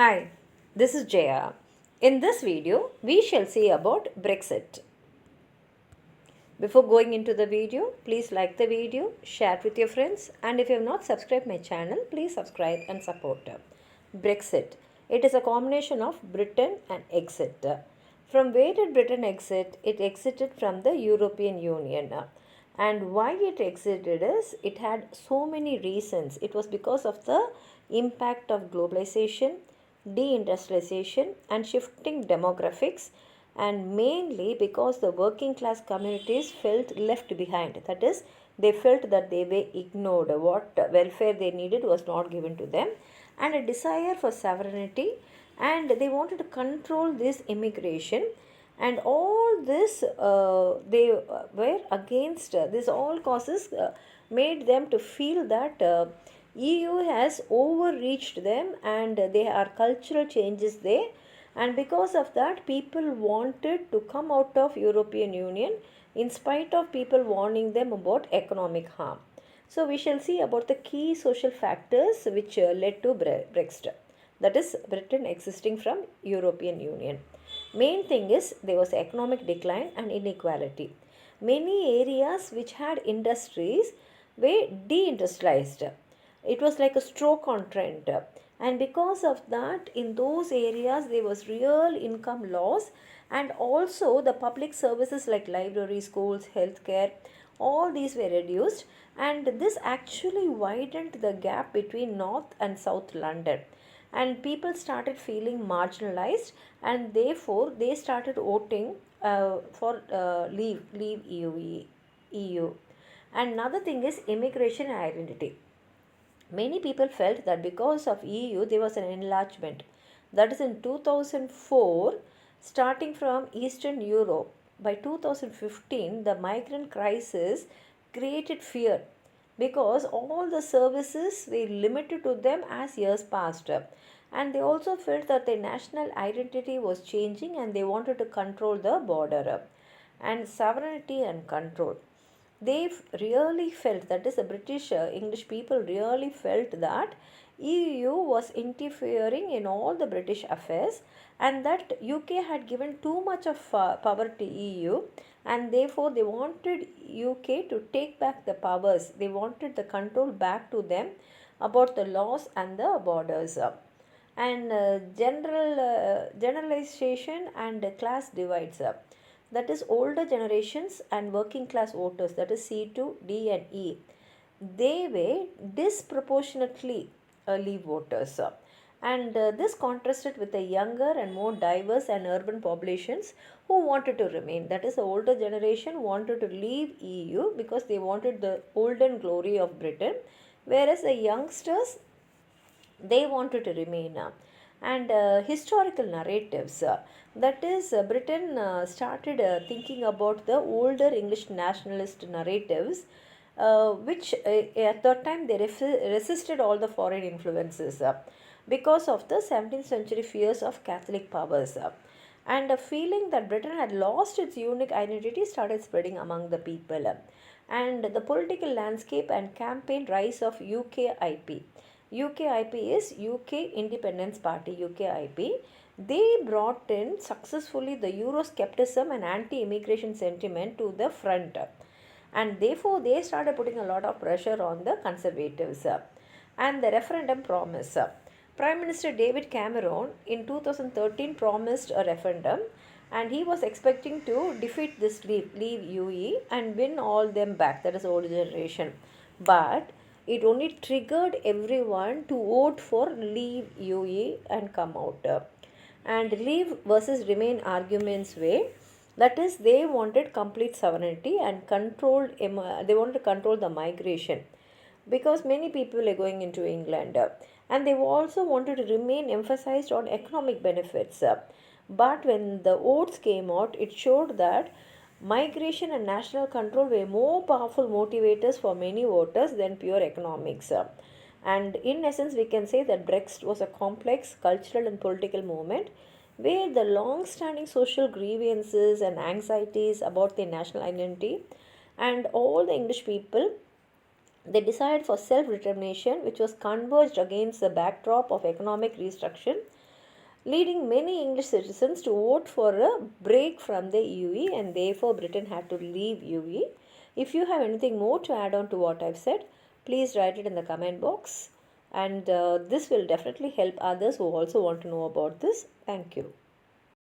Hi, this is Jaya. In this video, we shall see about Brexit. Before going into the video, please like the video, share it with your friends, and if you have not subscribed my channel, please subscribe and support. Brexit. It is a combination of Britain and exit. From where did Britain exit? It exited from the European Union. And why it exited is it had so many reasons. It was because of the impact of globalization, deindustrialization, and shifting demographics, and mainly because the working class communities felt left behind. That is, they felt that they were ignored. What welfare they needed was not given to them, and a desire for sovereignty, and they wanted to control this immigration. And all this they were against. This all causes made them to feel that EU has overreached them, and there are cultural changes there, and because of that people wanted to come out of European Union in spite of people warning them about economic harm. So we shall see about the key social factors which led to Brexit, that is Britain existing from European Union. Main thing is there was economic decline and inequality. Many areas which had industries were deindustrialized. It was like a stroke on trend, and because of that in those areas there was real income loss, and also the public services like library, schools, healthcare, all these were reduced, and this actually widened the gap between north and south London, and people started feeling marginalized, and therefore they started voting for leave EU. And another thing is immigration and identity. Many people felt that because of EU there was an enlargement. That is in 2004, starting from Eastern Europe. By 2015, the migrant crisis created fear because all the services were limited to them as years passed. And they also felt that their national identity was changing and they wanted to control the border and sovereignty and control. They really felt, that is the British English people really felt that EU was interfering in all the British affairs, and that UK had given too much of power to EU, and therefore they wanted UK to take back the powers. They wanted the control back to them about the laws and the borders. And generalization and class divides. That is older generations and working class voters, that is C2, D and E, they were disproportionately leave voters. And this contrasted with the younger and more diverse and urban populations who wanted to remain. That is, the older generation wanted to leave EU because they wanted the olden glory of Britain, whereas the youngsters, they wanted to remain. And historical narratives, that is Britain started thinking about the older English nationalist narratives, which at that time they resisted all the foreign influences because of the 17th century fears of Catholic powers. And a feeling that Britain had lost its unique identity started spreading among the people. And the political landscape and campaign rise of UKIP. UKIP is UK Independence Party, UKIP. They brought in successfully the Euroscepticism and anti-immigration sentiment to the front, and therefore they started putting a lot of pressure on the conservatives. And the referendum promise. Prime Minister David Cameron in 2013 promised a referendum, and he was expecting to defeat this leave UE and win all them back, that is old generation. But it only triggered everyone to vote for leave UE and come out. And leave versus remain arguments way, that is they wanted complete sovereignty and controlled, they wanted to control the migration because many people are going into England, and they also wanted to remain emphasized on economic benefits. But when the votes came out, it showed that migration and national control were more powerful motivators for many voters than pure economics. And in essence, we can say that Brexit was a complex cultural and political movement where the long standing social grievances and anxieties about their national identity and all the English people, they decided for self determination, which was converged against the backdrop of economic restructuring leading many English citizens to vote for a break from the UE, and therefore Britain had to leave UE. If you have anything more to add on to what I've said, please write it in the comment box, and this will definitely help others who also want to know about this. Thank you.